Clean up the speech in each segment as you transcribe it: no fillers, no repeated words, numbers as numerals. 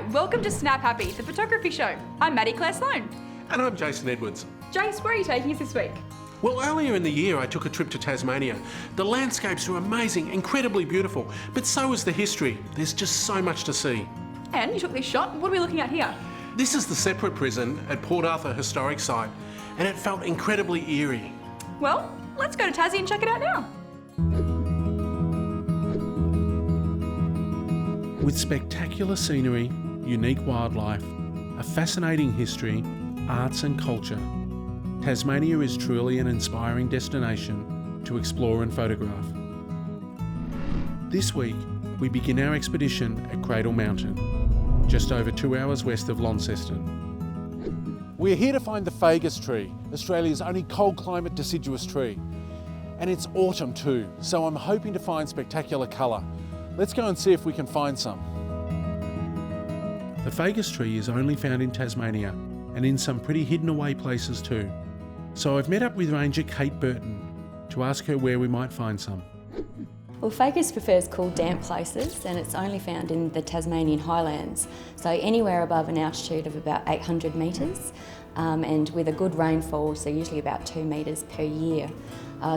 Hi, welcome to Snap Happy, the photography show. I'm Maddie Sloane. And I'm Jason Edwards. Jace, where are you taking us this week? Well, earlier in the year I took a trip to Tasmania. The landscapes are amazing, incredibly beautiful, but so is the history. There's just so much to see. And you took this shot. What are we looking at here? This is the separate prison at Port Arthur Historic Site, and it felt incredibly eerie. Well, let's go to Tassie and check it out now. With spectacular scenery, unique wildlife, a fascinating history, arts and culture, Tasmania is truly an inspiring destination to explore and photograph. This week, we begin our expedition at Cradle Mountain, just over 2 hours west of Launceston. We're here to find the Fagus tree, Australia's only cold climate deciduous tree. And it's autumn too, so I'm hoping to find spectacular colour. Let's go and see if we can find some. The Fagus tree is only found in Tasmania and in some pretty hidden away places too. So I've met up with Ranger Kate Burton to ask her where we might find some. Well, Fagus prefers cool, damp places and it's only found in the Tasmanian highlands, so anywhere above an altitude of about 800 metres and with a good rainfall, so usually about 2 metres per year.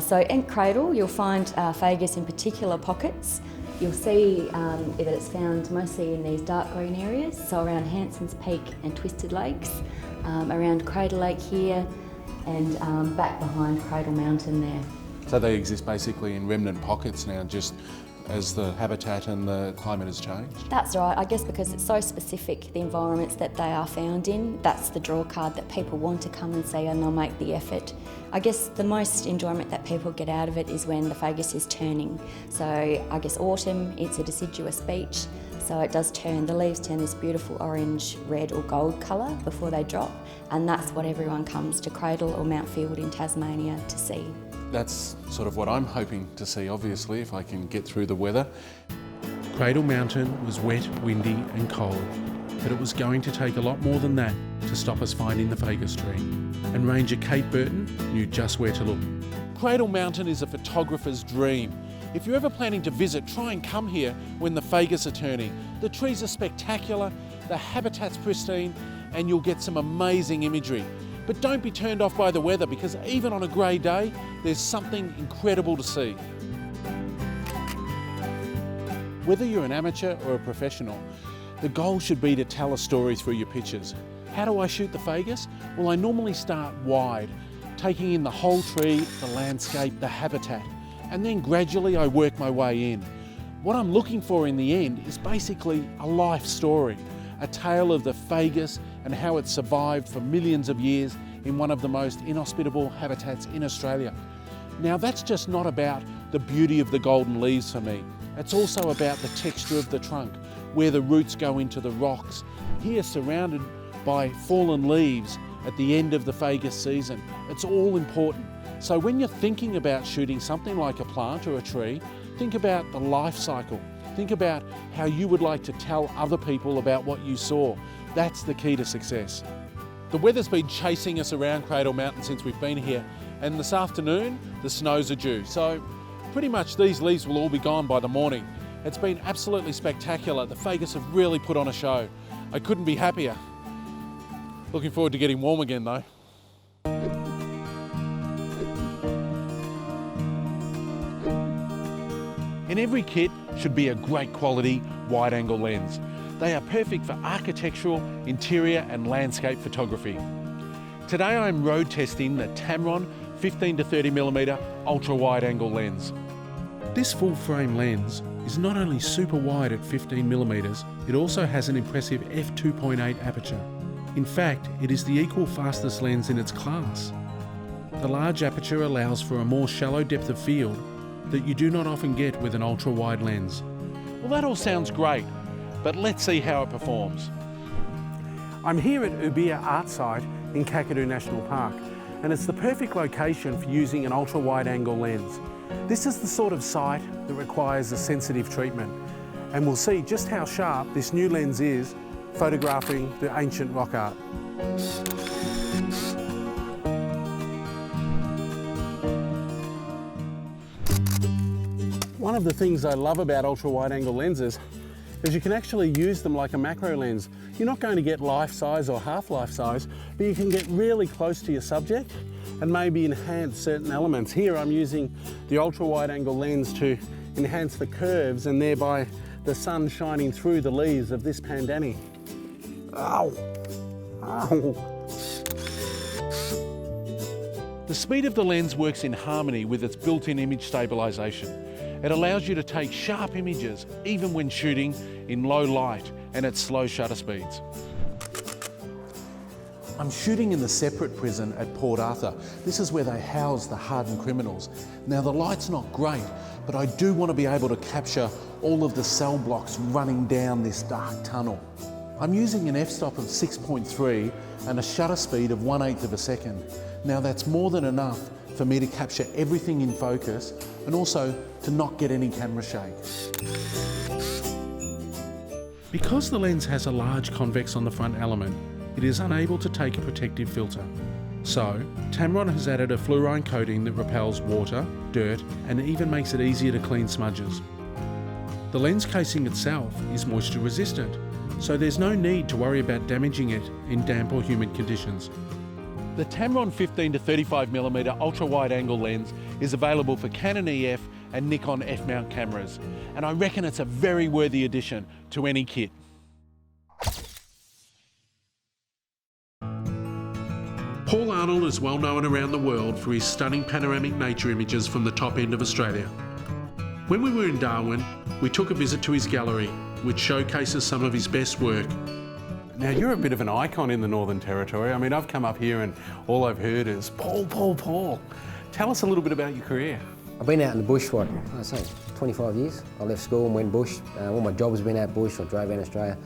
So in Cradle you'll find Fagus in particular pockets. You'll see that it's found mostly in these dark green areas, so around Hanson's Peak and Twisted Lakes, around Cradle Lake here, and back behind Cradle Mountain there. So they exist basically in remnant pockets now, just as the habitat and the climate has changed? That's right. I guess because it's so specific, the environments that they are found in, that's the draw card that people want to come and see, and they'll make the effort. I guess the most enjoyment that people get out of it is when the Fagus is turning. So I guess autumn, it's a deciduous beech, so it does turn, the leaves turn this beautiful orange, red or gold colour before they drop, and that's what everyone comes to Cradle or Mount Field in Tasmania to see. That's sort of what I'm hoping to see, obviously, if I can get through the weather. Cradle Mountain was wet, windy and cold, but it was going to take a lot more than that to stop us finding the Fagus tree. And Ranger Kate Burton knew just where to look. Cradle Mountain is a photographer's dream. If you're ever planning to visit, try and come here when the Fagus are turning. The trees are spectacular, the habitat's pristine, and you'll get some amazing imagery. But don't be turned off by the weather, because even on a grey day, there's something incredible to see. Whether you're an amateur or a professional, the goal should be to tell a story through your pictures. How do I shoot the Fagus? Well, I normally start wide, taking in the whole tree, the landscape, the habitat, and then gradually I work my way in. What I'm looking for in the end is basically a life story, a tale of the Fagus and how it survived for millions of years in one of the most inhospitable habitats in Australia. Now that's just not about the beauty of the golden leaves for me. It's also about the texture of the trunk, where the roots go into the rocks. Here, surrounded by fallen leaves at the end of the Fagus season. It's all important. So when you're thinking about shooting something like a plant or a tree, think about the life cycle. Think about how you would like to tell other people about what you saw. That's the key to success. The weather's been chasing us around Cradle Mountain since we've been here, and this afternoon the snows are due. So pretty much these leaves will all be gone by the morning. It's been absolutely spectacular. The Fagus have really put on a show. I couldn't be happier. Looking forward to getting warm again though. In every kit should be a great quality wide-angle lens. They are perfect for architectural, interior and landscape photography. Today I'm road testing the Tamron 15 to 30mm ultra wide-angle lens. This full-frame lens is not only super wide at 15mm, it also has an impressive f2.8 aperture. In fact, it is the equal fastest lens in its class. The large aperture allows for a more shallow depth of field that you do not often get with an ultra-wide lens. Well, that all sounds great, but let's see how it performs. I'm here at Ubia Art Site in Kakadu National Park, and it's the perfect location for using an ultra-wide angle lens. This is the sort of site that requires a sensitive treatment, and we'll see just how sharp this new lens is photographing the ancient rock art. One of the things I love about ultra-wide angle lenses is you can actually use them like a macro lens. You're not going to get life size or half life size, but you can get really close to your subject and maybe enhance certain elements. Here I'm using the ultra wide angle lens to enhance the curves and thereby the sun shining through the leaves of this pandani. Ow! Ow! The speed of the lens works in harmony with its built-in image stabilisation. It allows you to take sharp images even when shooting in low light and at slow shutter speeds. I'm shooting in the separate prison at Port Arthur. This is where they house the hardened criminals. Now the light's not great, but I do want to be able to capture all of the cell blocks running down this dark tunnel. I'm using an f-stop of 6.3 and a shutter speed of 1/8 of a second. Now that's more than enough for me to capture everything in focus and also to not get any camera shake. Because the lens has a large convex on the front element, it is unable to take a protective filter. So, Tamron has added a fluorine coating that repels water, dirt, and even makes it easier to clean smudges. The lens casing itself is moisture resistant, so there's no need to worry about damaging it in damp or humid conditions. The Tamron 15 to 35mm ultra wide angle lens is available for Canon EF and Nikon F-mount cameras, and I reckon it's a very worthy addition to any kit. Paul Arnold is well known around the world for his stunning panoramic nature images from the top end of Australia. When we were in Darwin, we took a visit to his gallery, which showcases some of his best work. Now you're a bit of an icon in the Northern Territory. I mean, I've come up here and all I've heard is Paul, Paul, Paul. Tell us a little bit about your career. I've been out in the bush for, 25 years. I left school and went bush. All my jobs have been out bush. I drove out Australia.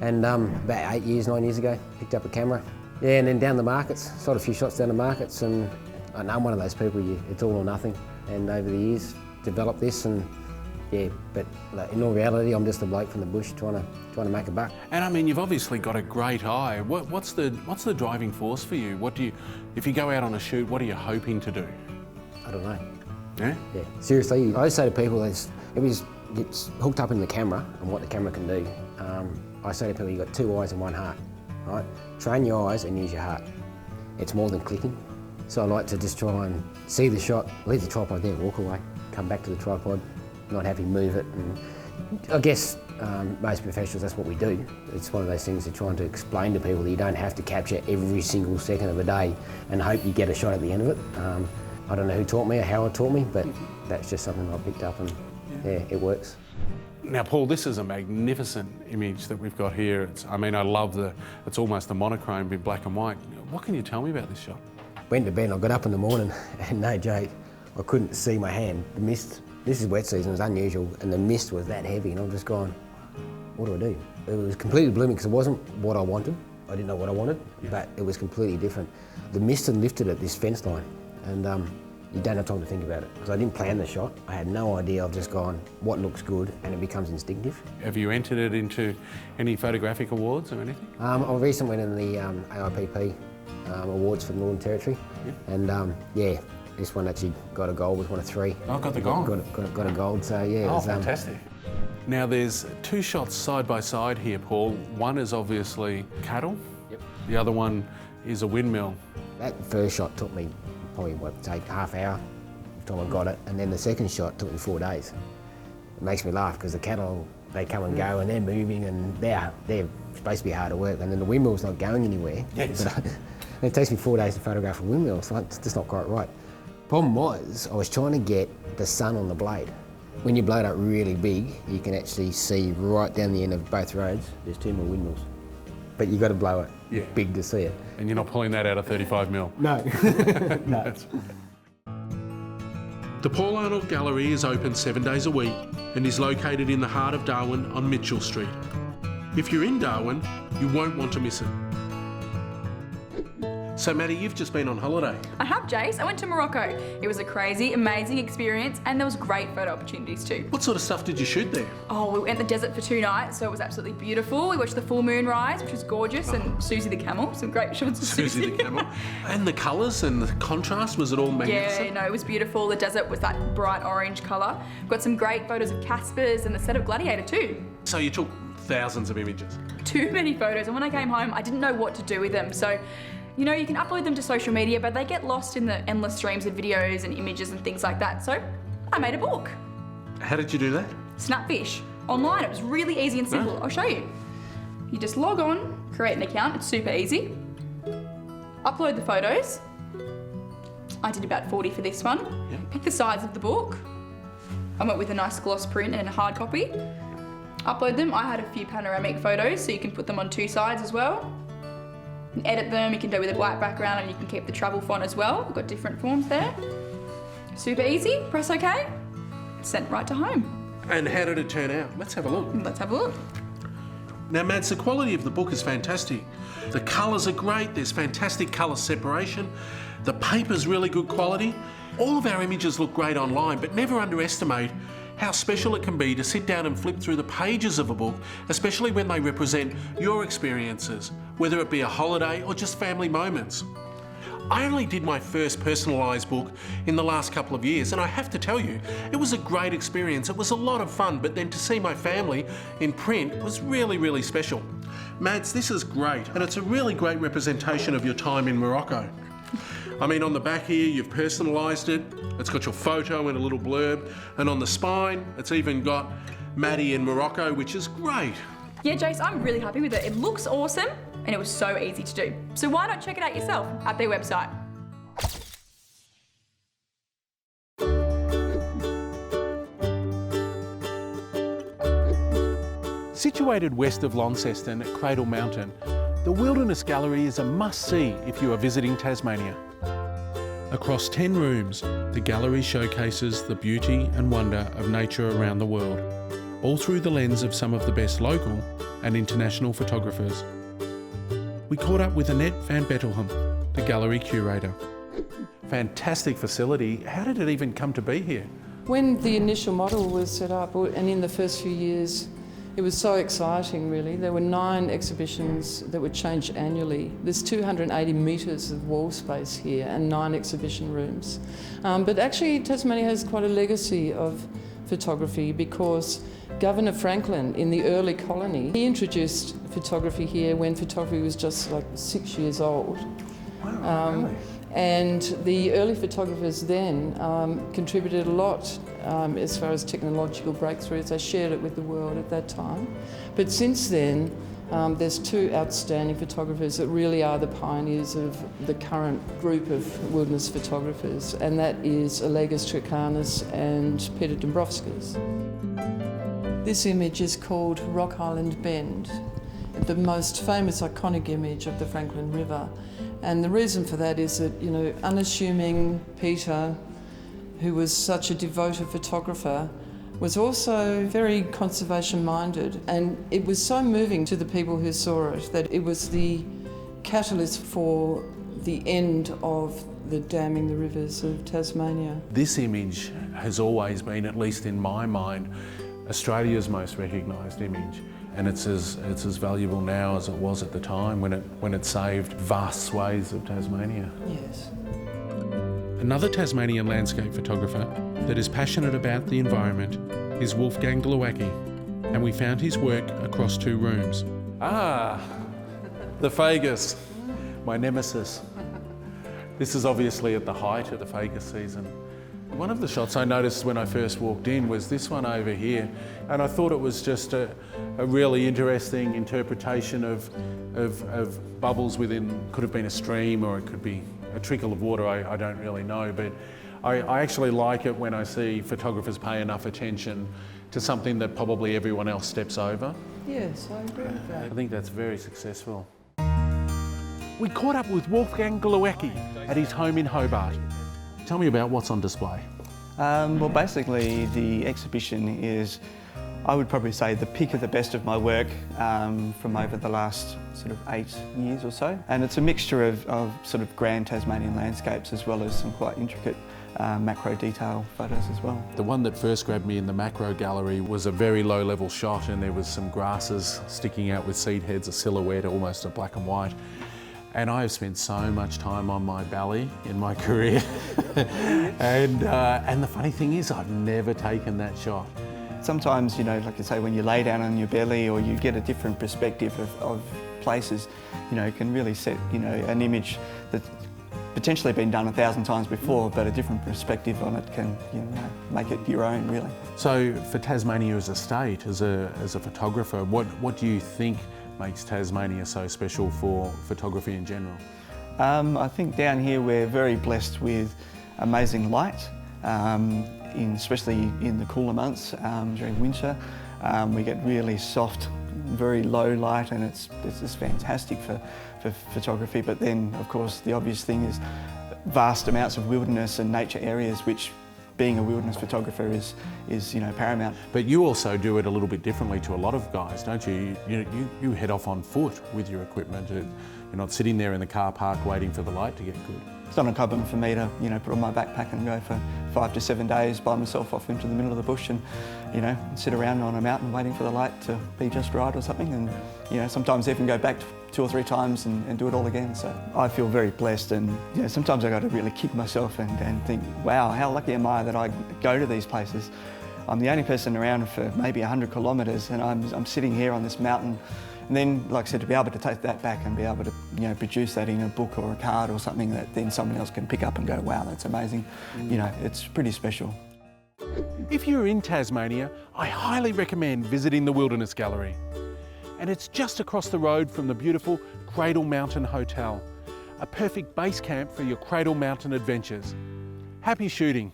And about 9 years ago, picked up a camera. Yeah, and then down the markets, shot a few shots down the markets, and I know I'm one of those people, it's all or nothing. And over the years, developed this, and yeah, but in all reality, I'm just a bloke from the bush trying to make a buck. And I mean, you've obviously got a great eye. What's the driving force for you? If you go out on a shoot, what are you hoping to do? I don't know. Yeah? Yeah, seriously, I always say to people, it's hooked up in the camera and what the camera can do. I say to people, you've got 2 eyes and 1 heart, right? Train your eyes and use your heart. It's more than clicking. So I like to just try and see the shot, leave the tripod there, walk away, come back to the tripod, not happy, move it. And I guess most professionals, that's what we do. It's one of those things they're trying to explain to people that you don't have to capture every single second of the day and hope you get a shot at the end of it. I don't know who taught me or how it taught me, but that's just something I picked up, and yeah, it works. Now, Paul, this is a magnificent image that we've got here. I love it's almost a monochrome in black and white. What can you tell me about this shot? Went to bed and I got up in the morning and no joke, I couldn't see my hand. The mist, this is wet season, it was unusual, and the mist was that heavy, and I'm just going, what do I do? It was completely blooming because it wasn't what I wanted. I didn't know what I wanted, but it was completely different. The mist had lifted at this fence line, and you don't have time to think about it, because I didn't plan the shot. I had no idea. I've just gone, what looks good, and it becomes instinctive. Have you entered it into any photographic awards or anything? I recently went in the S1EP3 awards for the Northern Territory, and yeah, this one actually got a gold, was one of 3. Oh, got the gold. Got a gold, so yeah. Oh, fantastic. Now there's 2 shots side by side here, Paul. One is obviously cattle. Yep. The other one is a windmill. That first shot took me probably, take half hour until I got it, and then the second shot took me 4 days. It makes me laugh because the cattle, they come and go and they're moving and they're supposed to be hard to work, and then the windmill's not going anywhere. Yes. But it takes me 4 days to photograph a windmill, so it's just not quite right. Problem was, I was trying to get the sun on the blade. When you blow it up really big, you can actually see right down the end of both roads, there's 2 more windmills. But you've got to blow it big to see it. And you're not pulling that out of 35mm? No. No. The Paul Arnold Gallery is open 7 days a week and is located in the heart of Darwin on Mitchell Street. If you're in Darwin, you won't want to miss it. So Maddie, you've just been on holiday. I have, Jace. I went to Morocco. It was a crazy, amazing experience, and there was great photo opportunities too. What sort of stuff did you shoot there? Oh, we went in the desert for 2 nights, so it was absolutely beautiful. We watched the full moon rise, which was gorgeous, and Susie the camel, some great shots of Susie the camel. And the colours and the contrast, was it all magnificent? Yeah, no, it was beautiful. The desert was that bright orange colour. We've got some great photos of Caspers and the set of Gladiator too. So you took thousands of images? Too many photos, and when I came home, I didn't know what to do with them. So, you know, you can upload them to social media, but they get lost in the endless streams of videos and images and things like that. So I made a book. How did you do that? Snapfish, online. It was really easy and simple. I'll show you. You just log on, create an account. It's super easy. Upload the photos. I did about 40 for this one. Yep. Pick the size of the book. I went with a nice gloss print and a hard copy. Upload them. I had a few panoramic photos, so you can put them on 2 sides as well. You can edit them, you can do it with a white background, and you can keep the travel font as well. We've got different forms there. Super easy. Press OK. Sent right to home. And how did it turn out? Let's have a look. Let's have a look. Now, Mads, the quality of the book is fantastic. The colours are great, there's fantastic colour separation, the paper's really good quality. All of our images look great online, but never underestimate how special it can be to sit down and flip through the pages of a book, especially when they represent your experiences, whether it be a holiday or just family moments. I only did my first personalised book in the last couple of years, and I have to tell you, it was a great experience. It was a lot of fun, but then to see my family in print was really, really special. Mads, this is great, and it's a really great representation of your time in Morocco. I mean, on the back here, you've personalised it. It's got your photo and a little blurb, and on the spine, it's even got Maddie in Morocco, which is great. Yeah, Jace, I'm really happy with it. It looks awesome, and it was so easy to do. So why not check it out yourself at their website? Situated west of Launceston at Cradle Mountain, the Wilderness Gallery is a must-see if you are visiting Tasmania. Across 10 rooms, the gallery showcases the beauty and wonder of nature around the world, all through the lens of some of the best local and international photographers. We caught up with Annette van Bettelhem, the gallery curator. Fantastic facility. How did it even come to be here? When the initial model was set up, and in the first few years, it was so exciting, really. There were 9 exhibitions that would change annually. There's 280 metres of wall space here and 9 exhibition rooms. But actually, Tasmania has quite a legacy of photography because Governor Franklin, in the early colony, he introduced photography here when photography was just like 6 years old. Wow, really? And the early photographers then contributed a lot as far as technological breakthroughs. They shared it with the world at that time. But since then, there's 2 outstanding photographers that really are the pioneers of the current group of wilderness photographers, and that is Olegas Trikanis and Peter Dombrovskis. This image is called Rock Island Bend, the most famous iconic image of the Franklin River. And the reason for that is that, you know, unassuming Peter, who was such a devoted photographer, was also very conservation-minded. And it was so moving to the people who saw it that it was the catalyst for the end of the damming the rivers of Tasmania. This image has always been, at least in my mind, Australia's most recognised image. And it's as valuable now as it was at the time when it saved vast swathes of Tasmania. Yes. Another Tasmanian landscape photographer that is passionate about the environment is Wolfgang Glowacki, and we found his work across 2 rooms. Ah, the Fagus, my nemesis. This is obviously at the height of the Fagus season. One of the shots I noticed when I first walked in was this one over here, and I thought it was just a really interesting interpretation of bubbles within, could have been a stream or it could be a trickle of water, I don't really know, but I actually like it when I see photographers pay enough attention to something that probably everyone else steps over. Yes, I agree with that. I think that's very successful. We caught up with Wolfgang Glowacki at his home in Hobart. Tell me about what's on display. Well, basically the exhibition is I would probably say the pick of the best of my work from over the last sort of 8 years or so. And it's a mixture of sort of grand Tasmanian landscapes as well as some quite intricate macro detail photos as well. The one that first grabbed me in the macro gallery was a very low level shot, and there was some grasses sticking out with seed heads, a silhouette, almost a black and white. And I have spent so much time on my belly in my career. and the funny thing is, I've never taken that shot. Sometimes, you know, like I say, when you lay down on your belly or you get a different perspective of places, you know, it can really set, you know, an image that's potentially been done 1,000 times before, but a different perspective on it can, you know, make it your own, really. So for Tasmania as a state, as a photographer, what do you think makes Tasmania so special for photography in general? I think down here we're very blessed with amazing light, especially in the cooler months during winter. We get really soft, very low light, and it's just fantastic for photography. But then, of course, the obvious thing is vast amounts of wilderness and nature areas, which being a wilderness photographer is you know, paramount. But you also do it a little bit differently to a lot of guys, don't you? You head off on foot with your equipment. You're not sitting there in the car park waiting for the light to get good. It's not uncommon for me to, you know, put on my backpack and go for 5 to 7 days by myself off into the middle of the bush and, you know, sit around on a mountain waiting for the light to be just right or something. And, you know, sometimes even go back 2 or 3 times and do it all again. So I feel very blessed, and, you know, sometimes I got to really kick myself and think, wow, how lucky am I that I go to these places. I'm the only person around for maybe 100 kilometres, and I'm sitting here on this mountain. And then, like I said, to be able to take that back and be able to, you know, produce that in a book or a card or something that then someone else can pick up and go, wow, that's amazing. You know, it's pretty special. If you're in Tasmania, I highly recommend visiting the Wilderness Gallery. And it's just across the road from the beautiful Cradle Mountain Hotel, a perfect base camp for your Cradle Mountain adventures. Happy shooting.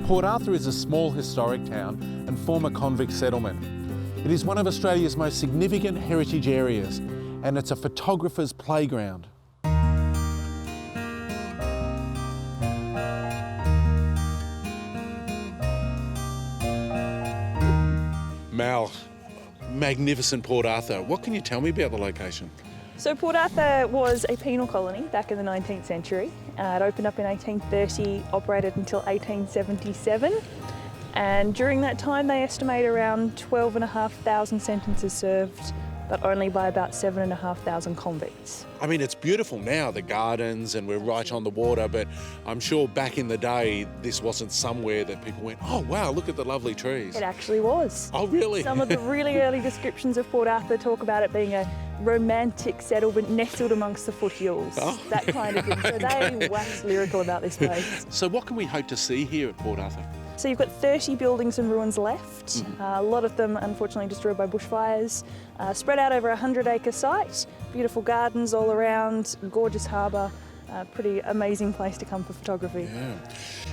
Port Arthur is a small historic town and former convict settlement. It is one of Australia's most significant heritage areas, and it's a photographer's playground. Mal, magnificent Port Arthur. What can you tell me about the location? So Port Arthur was a penal colony back in the 19th century. It opened up in 1830, operated until 1877. And during that time, they estimate around 12,500 sentences served, but only by about 7,500 convicts. I mean, it's beautiful now, the gardens, and we're right on the water, but I'm sure back in the day, this wasn't somewhere that people went, oh wow, look at the lovely trees. It actually was. Oh really? Some of the really early descriptions of Port Arthur talk about it being a romantic settlement nestled amongst the foothills, that kind of thing. So they waxed lyrical about this place. So what can we hope to see here at Port Arthur? So you've got 30 buildings and ruins left. A lot of them unfortunately destroyed by bushfires. Spread out over a 100-acre site. Beautiful gardens all around, gorgeous harbour. Pretty amazing place to come for photography. Yeah,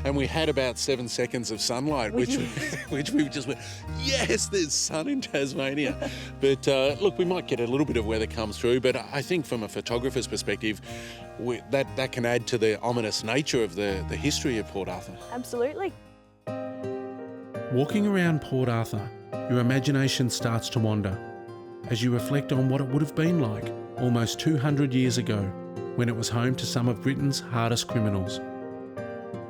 and we had about 7 seconds of sunlight, which we just went, yes, there's sun in Tasmania. But look, we might get a little bit of weather come through, but I think from a photographer's perspective, that can add to the ominous nature of the history of Port Arthur. Absolutely. Walking around Port Arthur, your imagination starts to wander as you reflect on what it would have been like almost 200 years ago, when it was home to some of Britain's hardest criminals.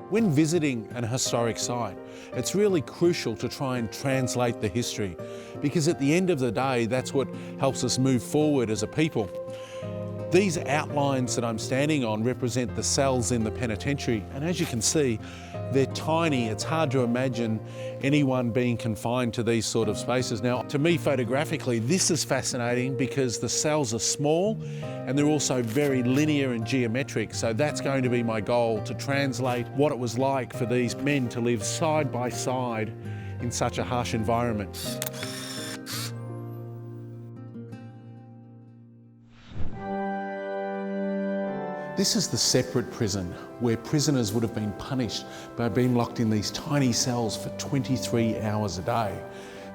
When visiting an historic site, it's really crucial to try and translate the history, because at the end of the day, that's what helps us move forward as a people. These outlines that I'm standing on represent the cells in the penitentiary, and as you can see, they're tiny. It's hard to imagine anyone being confined to these sort of spaces. Now, to me, photographically, this is fascinating because the cells are small and they're also very linear and geometric. So that's going to be my goal, to translate what it was like for these men to live side by side in such a harsh environment. This is the separate prison, where prisoners would have been punished by being locked in these tiny cells for 23 hours a day.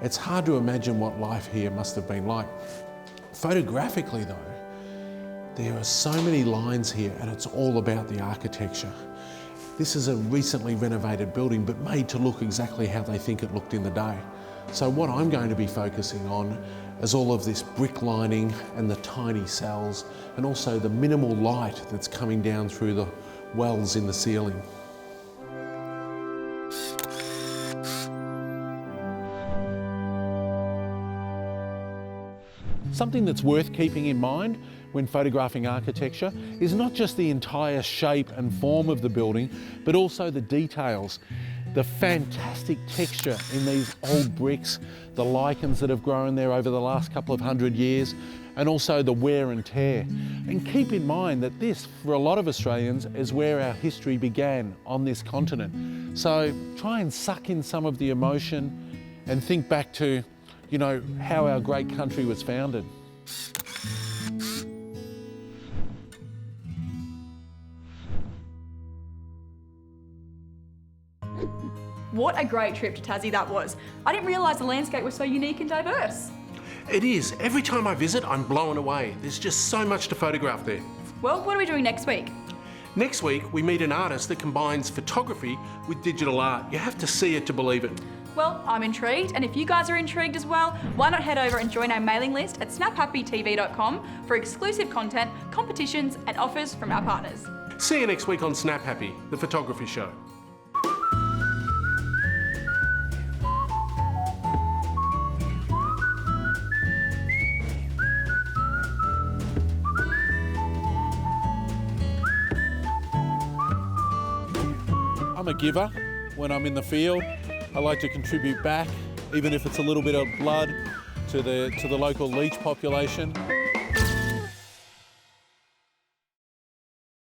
It's hard to imagine what life here must have been like. Photographically though, There are so many lines here and it's all about the architecture. This is a recently renovated building but made to look exactly how they think it looked in the day. So what I'm going to be focusing on is all of this brick lining and the tiny cells and also the minimal light that's coming down through the wells in the ceiling. Something that's worth keeping in mind when photographing architecture is not just the entire shape and form of the building, but also the details. The fantastic texture in these old bricks, the lichens that have grown there over the last couple of hundred years, and also the wear and tear. And keep in mind that this, for a lot of Australians, is where our history began on this continent. So try and suck in some of the emotion and think back to, you know, how our great country was founded. What a great trip to Tassie that was. I didn't realise the landscape was so unique and diverse. It is. Every time I visit, I'm blown away. There's just so much to photograph there. Well, what are we doing next week? Next week, we meet an artist that combines photography with digital art. You have to see it to believe it. Well, I'm intrigued, and if you guys are intrigued as well, why not head over and join our mailing list at snaphappytv.com for exclusive content, competitions and offers from our partners. See you next week on Snap Happy, the photography show. I'm a giver when I'm in the field. I like to contribute back, even if it's a little bit of blood, to the local leech population.